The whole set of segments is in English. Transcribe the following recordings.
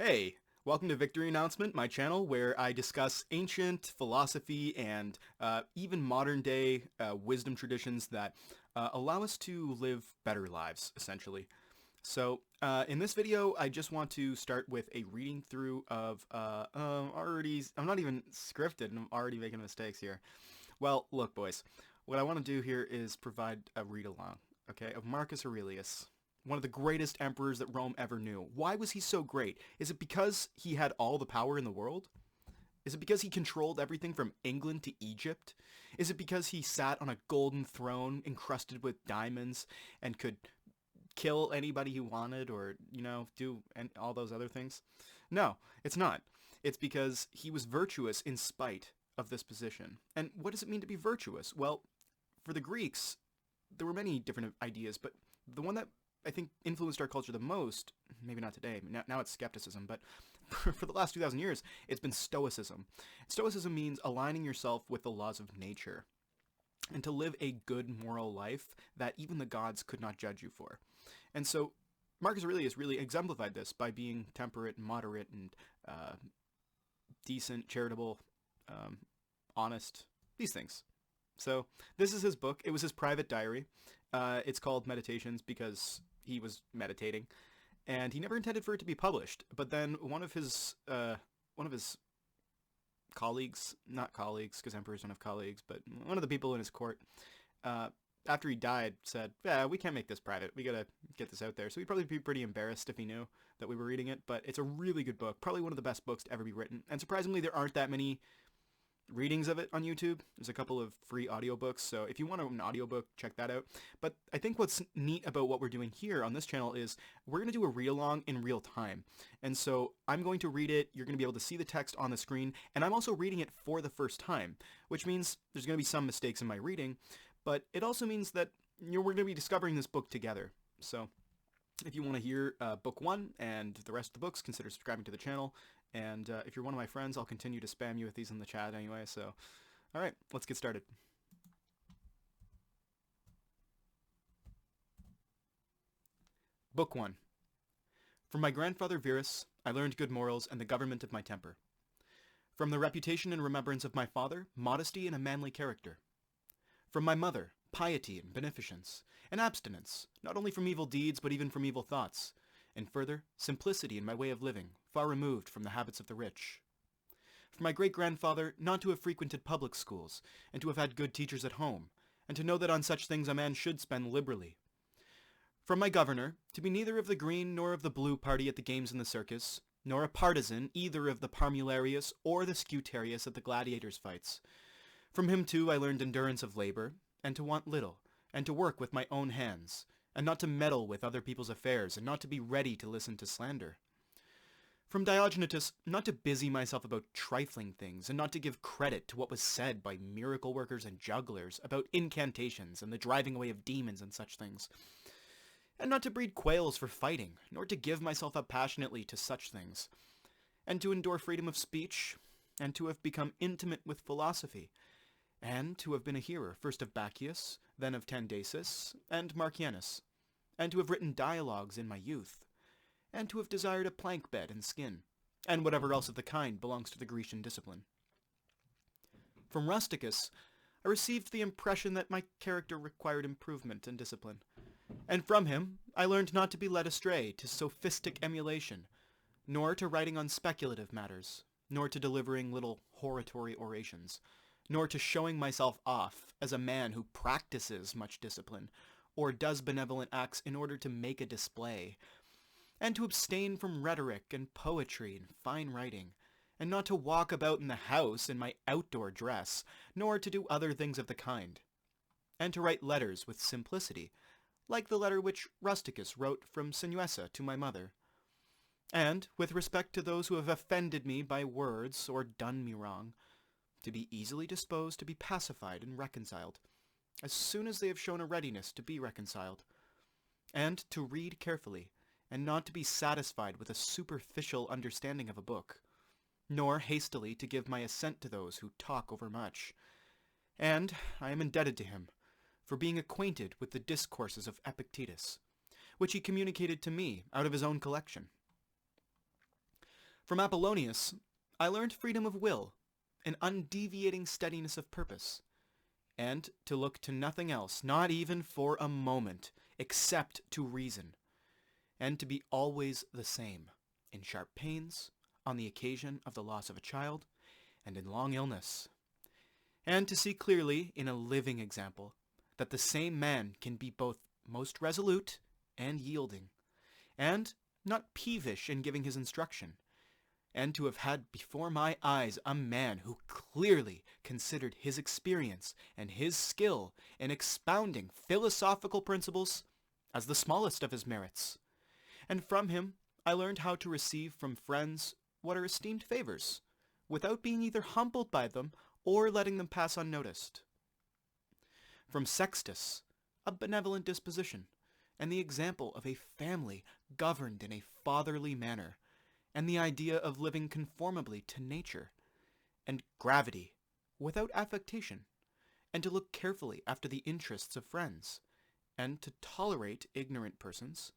Hey, welcome to Victory Announcement, my channel where I discuss ancient philosophy and even modern day wisdom traditions that allow us to live better lives, essentially. So in this video, I just want to start with a reading through of I'm not even scripted and I'm already making mistakes here. Well, look, boys, what I want to do here is provide a read along, okay, of Marcus Aurelius, one of the greatest emperors that Rome ever knew. Why was he so great? Is it because he had all the power in the world? Is it because he controlled everything from England to Egypt? Is it because he sat on a golden throne encrusted with diamonds and could kill anybody he wanted or, do all those other things? No, it's not. It's because he was virtuous in spite of this position. And what does it mean to be virtuous? Well, for the Greeks, there were many different ideas, but the one that I think influenced our culture the most, maybe not today, now it's skepticism, but for the last 2,000 years, it's been Stoicism. Stoicism means aligning yourself with the laws of nature and to live a good moral life that even the gods could not judge you for. And so Marcus Aurelius really exemplified this by being temperate, moderate, and decent, charitable, honest, these things. So this is his book. It was his private diary. It's called Meditations because he was meditating, and he never intended for it to be published. But then one of his colleagues, not colleagues, because emperors don't have colleagues, but one of the people in his court, after he died, said, "Yeah, we can't make this private. We gotta get this out there." So he'd probably be pretty embarrassed if he knew that we were reading it. But it's a really good book, probably one of the best books to ever be written. And surprisingly, there aren't that many readings of it on YouTube. There's a couple of free audiobooks, so if you want an audiobook, check that out. But I think what's neat about what we're doing here on this channel is we're going to do a read-along in real time. And so I'm going to read it, you're going to be able to see the text on the screen, and I'm also reading it for the first time, which means there's going to be some mistakes in my reading, but it also means that we're going to be discovering this book together. So if you want to hear book one and the rest of the books, consider subscribing to the channel. And if you're one of my friends, I'll continue to spam you with these in the chat anyway. So, all right, let's get started. Book 1. From my grandfather Virus, I learned good morals and the government of my temper. From the reputation and remembrance of my father, modesty and a manly character. From my mother, piety and beneficence, and abstinence, not only from evil deeds, but even from evil thoughts. And further, simplicity in my way of living, far removed from the habits of the rich. For my great-grandfather, not to have frequented public schools, and to have had good teachers at home, and to know that on such things a man should spend liberally. From my governor, to be neither of the green nor of the blue party at the games and the circus, nor a partisan either of the Parmularius or the Scutarius at the gladiators' fights. From him, too, I learned endurance of labor, and to want little, and to work with my own hands, and not to meddle with other people's affairs, and not to be ready to listen to slander. From Diogenetus, not to busy myself about trifling things, and not to give credit to what was said by miracle workers and jugglers about incantations and the driving away of demons and such things. And not to breed quails for fighting, nor to give myself up passionately to such things. And to endure freedom of speech, and to have become intimate with philosophy, and to have been a hearer, first of Bacchius, then of Tandasis, and Marcianus, and to have written dialogues in my youth, and to have desired a plank bed and skin, and whatever else of the kind belongs to the Grecian discipline. From Rusticus, I received the impression that my character required improvement and discipline, and from him I learned not to be led astray to sophistic emulation, nor to writing on speculative matters, nor to delivering little hortatory orations, nor to showing myself off as a man who practices much discipline, or does benevolent acts in order to make a display, and to abstain from rhetoric and poetry and fine writing, and not to walk about in the house in my outdoor dress, nor to do other things of the kind, and to write letters with simplicity, like the letter which Rusticus wrote from Sinuessa to my mother, and, with respect to those who have offended me by words or done me wrong, to be easily disposed to be pacified and reconciled, as soon as they have shown a readiness to be reconciled, and to read carefully, and not to be satisfied with a superficial understanding of a book, nor hastily to give my assent to those who talk overmuch. And I am indebted to him for being acquainted with the discourses of Epictetus, which he communicated to me out of his own collection. From Apollonius, I learned freedom of will, an undeviating steadiness of purpose, and to look to nothing else, not even for a moment, except to reason, and to be always the same, in sharp pains, on the occasion of the loss of a child, and in long illness, and to see clearly in a living example that the same man can be both most resolute and yielding, and not peevish in giving his instruction, and to have had before my eyes a man who clearly considered his experience and his skill in expounding philosophical principles as the smallest of his merits. And from him I learned how to receive from friends what are esteemed favors, without being either humbled by them or letting them pass unnoticed. From Sextus, a benevolent disposition, and the example of a family governed in a fatherly manner, and the idea of living conformably to nature, and gravity, without affectation, and to look carefully after the interests of friends, and to tolerate ignorant persons,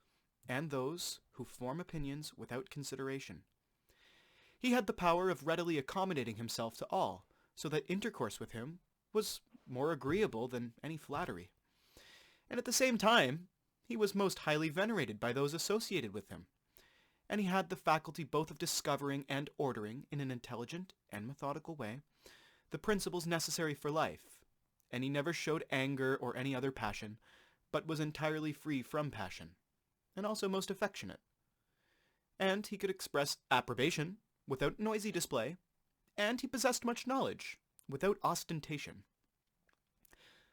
and those who form opinions without consideration. He had the power of readily accommodating himself to all, so that intercourse with him was more agreeable than any flattery. And at the same time, he was most highly venerated by those associated with him, and he had the faculty both of discovering and ordering, in an intelligent and methodical way, the principles necessary for life, and he never showed anger or any other passion, but was entirely free from passion, and also most affectionate. And he could express approbation without noisy display, and he possessed much knowledge without ostentation.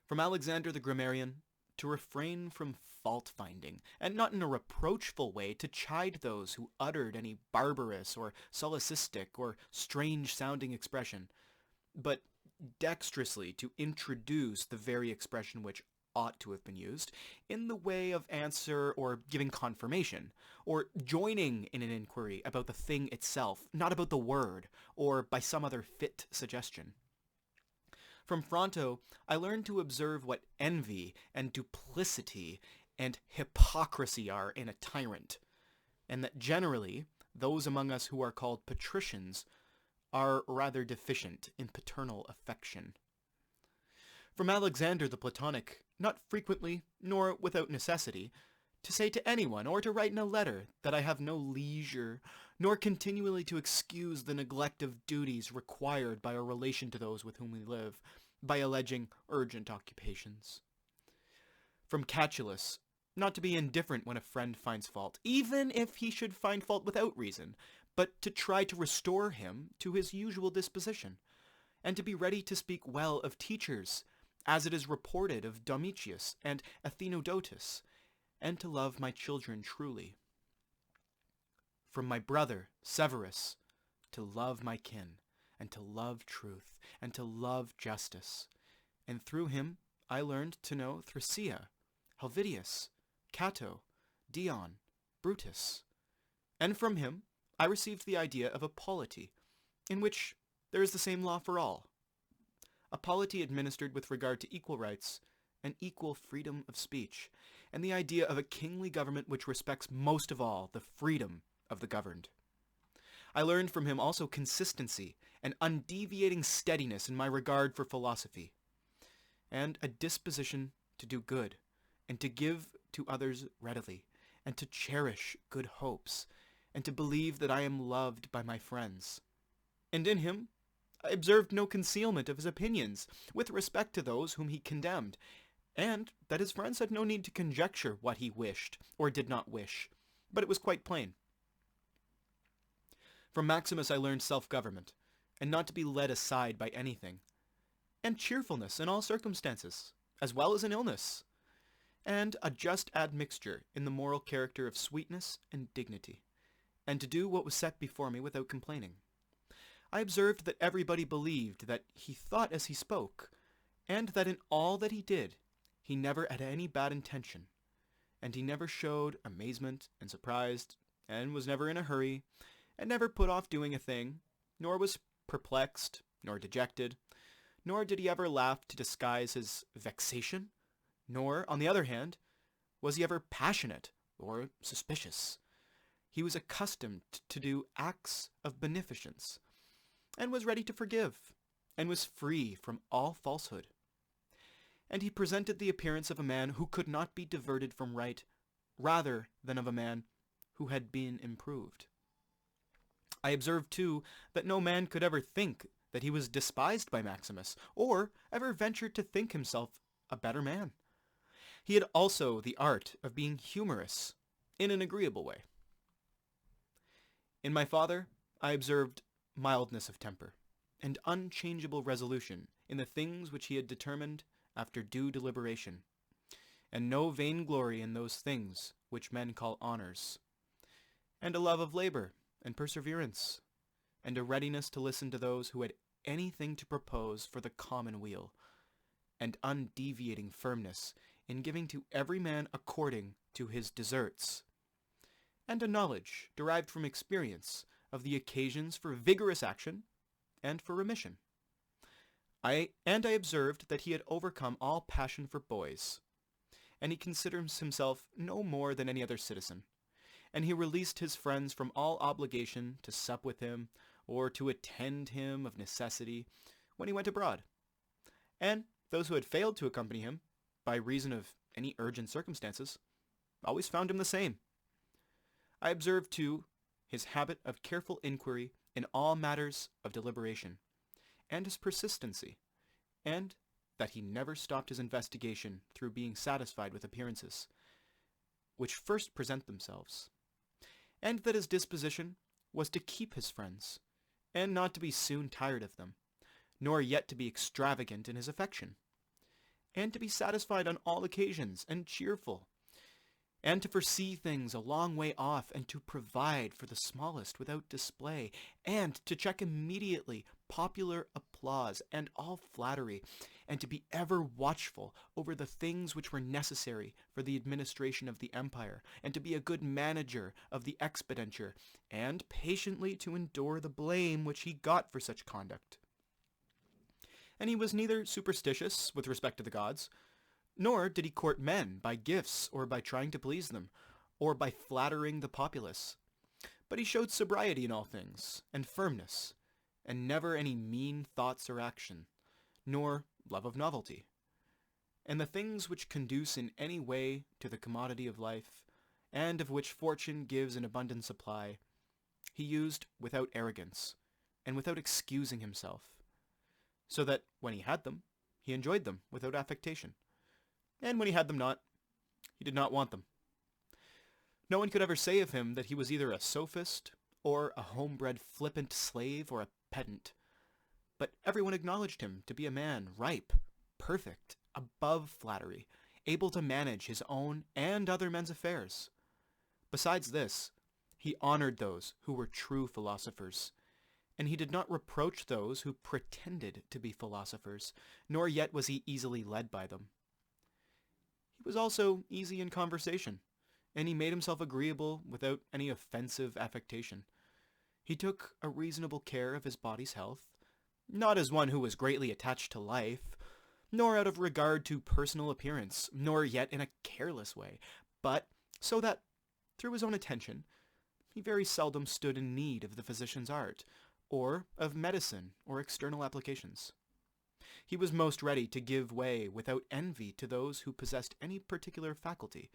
From Alexander the Grammarian, to refrain from fault-finding, and not in a reproachful way to chide those who uttered any barbarous or solecistic or strange-sounding expression, but dexterously to introduce the very expression which ought to have been used, in the way of answer or giving confirmation, or joining in an inquiry about the thing itself, not about the word, or by some other fit suggestion. From Fronto, I learned to observe what envy and duplicity and hypocrisy are in a tyrant, and that generally those among us who are called patricians are rather deficient in paternal affection. From Alexander the Platonic, not frequently, nor without necessity, to say to anyone or to write in a letter that I have no leisure, nor continually to excuse the neglect of duties required by our relation to those with whom we live, by alleging urgent occupations. From Catullus, not to be indifferent when a friend finds fault, even if he should find fault without reason, but to try to restore him to his usual disposition, and to be ready to speak well of teachers, as it is reported of Domitius and Athenodotus, and to love my children truly. From my brother, Severus, to love my kin, and to love truth, and to love justice. And through him I learned to know Thrasea, Helvidius, Cato, Dion, Brutus. And from him I received the idea of a polity, in which there is the same law for all. A polity administered with regard to equal rights and equal freedom of speech, and the idea of a kingly government which respects most of all the freedom of the governed. I learned from him also consistency and undeviating steadiness in my regard for philosophy, and a disposition to do good, and to give to others readily, and to cherish good hopes, and to believe that I am loved by my friends. And in him I observed no concealment of his opinions with respect to those whom he condemned, and that his friends had no need to conjecture what he wished or did not wish, but it was quite plain. From Maximus I learned self-government, and not to be led aside by anything, and cheerfulness in all circumstances, as well as in illness, and a just admixture in the moral character of sweetness and dignity, and to do what was set before me without complaining. I observed that everybody believed that he thought as he spoke, and that in all that he did he never had any bad intention, and he never showed amazement and surprised, and was never in a hurry, and never put off doing a thing, nor was perplexed, nor dejected, nor did he ever laugh to disguise his vexation, nor, on the other hand, was he ever passionate or suspicious. he was accustomed to do acts of beneficence, and was ready to forgive, and was free from all falsehood. And he presented the appearance of a man who could not be diverted from right, rather than of a man who had been improved. I observed, too, that no man could ever think that he was despised by Maximus, or ever ventured to think himself a better man. He had also the art of being humorous, in an agreeable way. In my father, I observed mildness of temper, and unchangeable resolution in the things which he had determined after due deliberation, and no vainglory in those things which men call honors, and a love of labor and perseverance, and a readiness to listen to those who had anything to propose for the common weal, and undeviating firmness in giving to every man according to his deserts, and a knowledge derived from experience of the occasions for vigorous action and for remission. I observed that he had overcome all passion for boys, and he considers himself no more than any other citizen, and he released his friends from all obligation to sup with him, or to attend him of necessity when he went abroad. And those who had failed to accompany him, by reason of any urgent circumstances, always found him the same. I observed, too, his habit of careful inquiry in all matters of deliberation, and his persistency, and that he never stopped his investigation through being satisfied with appearances, which first present themselves, and that his disposition was to keep his friends, and not to be soon tired of them, nor yet to be extravagant in his affection, and to be satisfied on all occasions, and cheerful, and to foresee things a long way off, and to provide for the smallest without display, and to check immediately popular applause and all flattery, and to be ever watchful over the things which were necessary for the administration of the empire, and to be a good manager of the expenditure, and patiently to endure the blame which he got for such conduct. And he was neither superstitious with respect to the gods, nor did he court men by gifts or by trying to please them, or by flattering the populace. But he showed sobriety in all things, and firmness, and never any mean thoughts or action, nor love of novelty. And the things which conduce in any way to the commodity of life, and of which fortune gives an abundant supply, he used without arrogance, and without excusing himself, so that when he had them, he enjoyed them without affectation, and when he had them not, he did not want them. No one could ever say of him that he was either a sophist, or a homebred flippant slave, or a pedant, but everyone acknowledged him to be a man ripe, perfect, above flattery, able to manage his own and other men's affairs. Besides this, he honored those who were true philosophers, and he did not reproach those who pretended to be philosophers, nor yet was he easily led by them. He was also easy in conversation, and he made himself agreeable without any offensive affectation. He took a reasonable care of his body's health, not as one who was greatly attached to life, nor out of regard to personal appearance, nor yet in a careless way, but so that, through his own attention, he very seldom stood in need of the physician's art, or of medicine or external applications. He was most ready to give way without envy to those who possessed any particular faculty,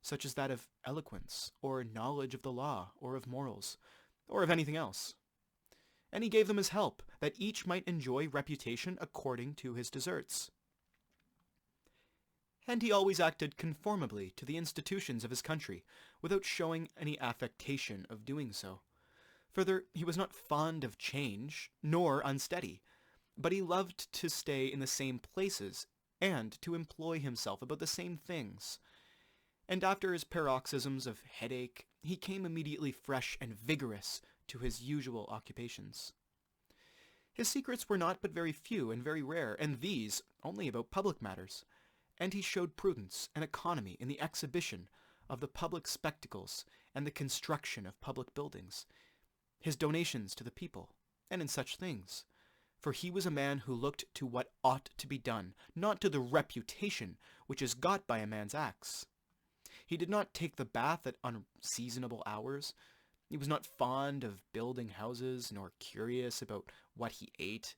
such as that of eloquence, or knowledge of the law, or of morals, or of anything else. And he gave them his help, that each might enjoy reputation according to his deserts. And he always acted conformably to the institutions of his country, without showing any affectation of doing so. Further, he was not fond of change, nor unsteady, but he loved to stay in the same places, and to employ himself about the same things. And after his paroxysms of headache, he came immediately fresh and vigorous to his usual occupations. His secrets were not but very few and very rare, and these only about public matters, and he showed prudence and economy in the exhibition of the public spectacles and the construction of public buildings, his donations to the people, and in such things. For he was a man who looked to what ought to be done, not to the reputation which is got by a man's acts. He did not take the bath at unseasonable hours, He was not fond of building houses, nor curious about what he ate,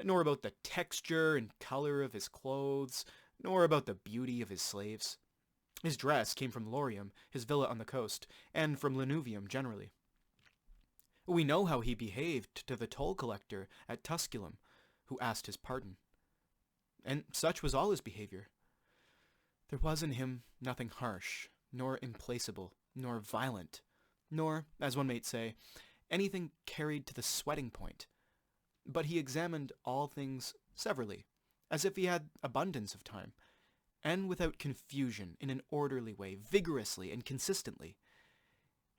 nor about the texture and color of his clothes, nor about the beauty of his slaves. His dress came from Lorium, his villa on the coast, and from Lanuvium generally. We know how he behaved to the toll collector at Tusculum, who asked his pardon. And such was all his behavior. There was in him nothing harsh, nor implacable, nor violent, nor, as one might say, anything carried to the sweating point. But he examined all things severally, as if he had abundance of time, and without confusion, in an orderly way, vigorously and consistently.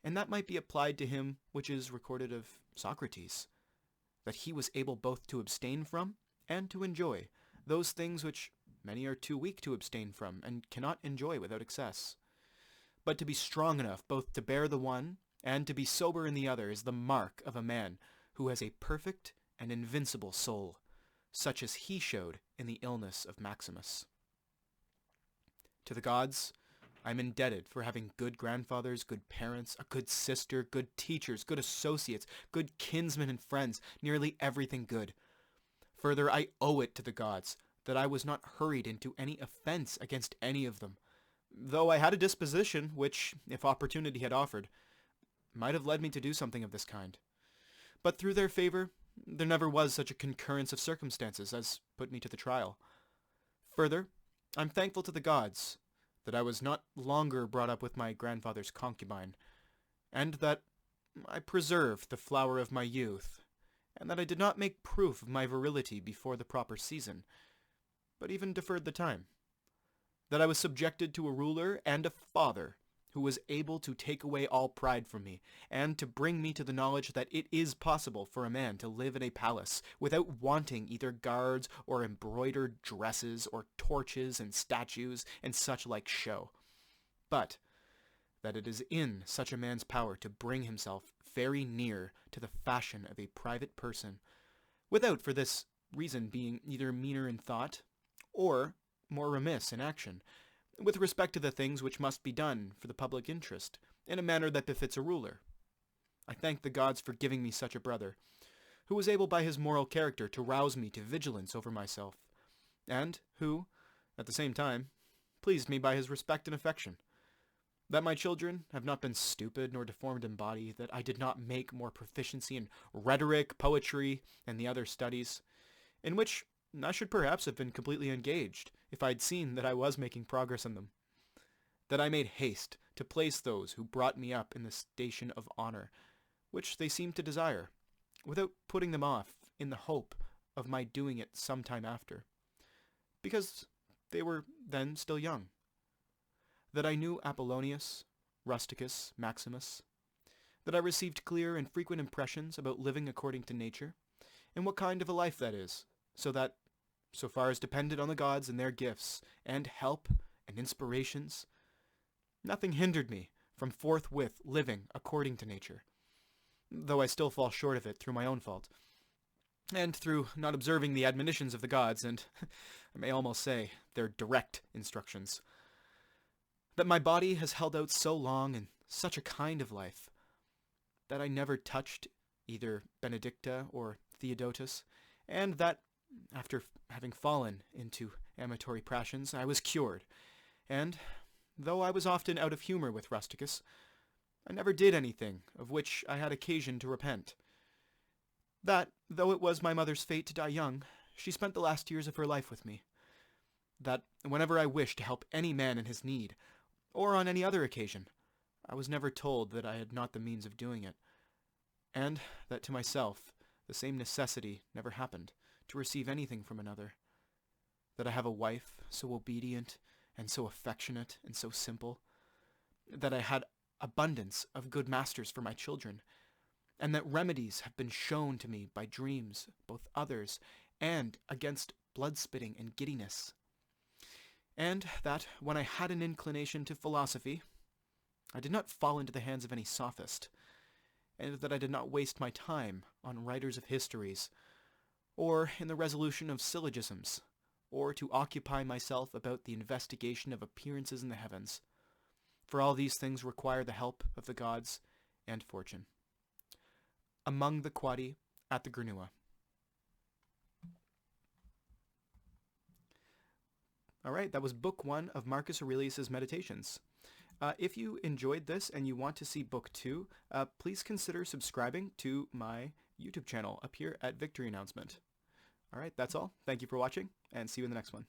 And that might be applied to him which is recorded of Socrates, that he was able both to abstain from and to enjoy those things which many are too weak to abstain from and cannot enjoy without excess. But to be strong enough both to bear the one and to be sober in the other is the mark of a man who has a perfect and invincible soul, such as he showed in the illness of Maximus. To the gods, I am indebted for having good grandfathers, good parents, a good sister, good teachers, good associates, good kinsmen and friends, nearly everything good. Further, I owe it to the gods that I was not hurried into any offense against any of them, though I had a disposition which, if opportunity had offered, might have led me to do something of this kind. But through their favor, there never was such a concurrence of circumstances as put me to the trial. Further, I'm thankful to the gods that I was not longer brought up with my grandfather's concubine, and that I preserved the flower of my youth, and that I did not make proof of my virility before the proper season, but even deferred the time. That I was subjected to a ruler and a father who was able to take away all pride from me, and to bring me to the knowledge that it is possible for a man to live in a palace without wanting either guards or embroidered dresses or torches and statues and such like show, but that it is in such a man's power to bring himself very near to the fashion of a private person, without for this reason being either meaner in thought or more remiss in action, with respect to the things which must be done for the public interest, in a manner that befits a ruler. I thank the gods for giving me such a brother, who was able by his moral character to rouse me to vigilance over myself, and who, at the same time, pleased me by his respect and affection. That my children have not been stupid nor deformed in body, that I did not make more proficiency in rhetoric, poetry, and the other studies, in which I should perhaps have been completely engaged, if I had seen that I was making progress in them. That I made haste to place those who brought me up in the station of honor, which they seemed to desire, without putting them off in the hope of my doing it some time after, because they were then still young. That I knew Apollonius, Rusticus, Maximus, that I received clear and frequent impressions about living according to nature, and what kind of a life that is, so that, so far as depended on the gods and their gifts, and help, and inspirations, nothing hindered me from forthwith living according to nature, though I still fall short of it through my own fault, and through not observing the admonitions of the gods, and, I may almost say, their direct instructions. That my body has held out so long in such a kind of life, that I never touched either Benedicta or Theodotus, and that, after having fallen into amatory passions, I was cured, and, though I was often out of humour with Rusticus, I never did anything of which I had occasion to repent. That, though it was my mother's fate to die young, she spent the last years of her life with me. That, whenever I wished to help any man in his need, or on any other occasion, I was never told that I had not the means of doing it, and that to myself the same necessity never happened to receive anything from another. That I have a wife so obedient and so affectionate and so simple, that I had abundance of good masters for my children, and that remedies have been shown to me by dreams, both others, and against blood-spitting and giddiness. And that, when I had an inclination to philosophy, I did not fall into the hands of any sophist, and that I did not waste my time on writers of histories, or in the resolution of syllogisms, or to occupy myself about the investigation of appearances in the heavens, for all these things require the help of the gods and fortune. among the quadi at the Granua. All right, that was book 1 of Marcus Aurelius's Meditations. If you enjoyed this and you want to see book 2, please consider subscribing to my YouTube channel up here at Victory Announcement. All right, that's all. Thank you for watching, and see you in the next one.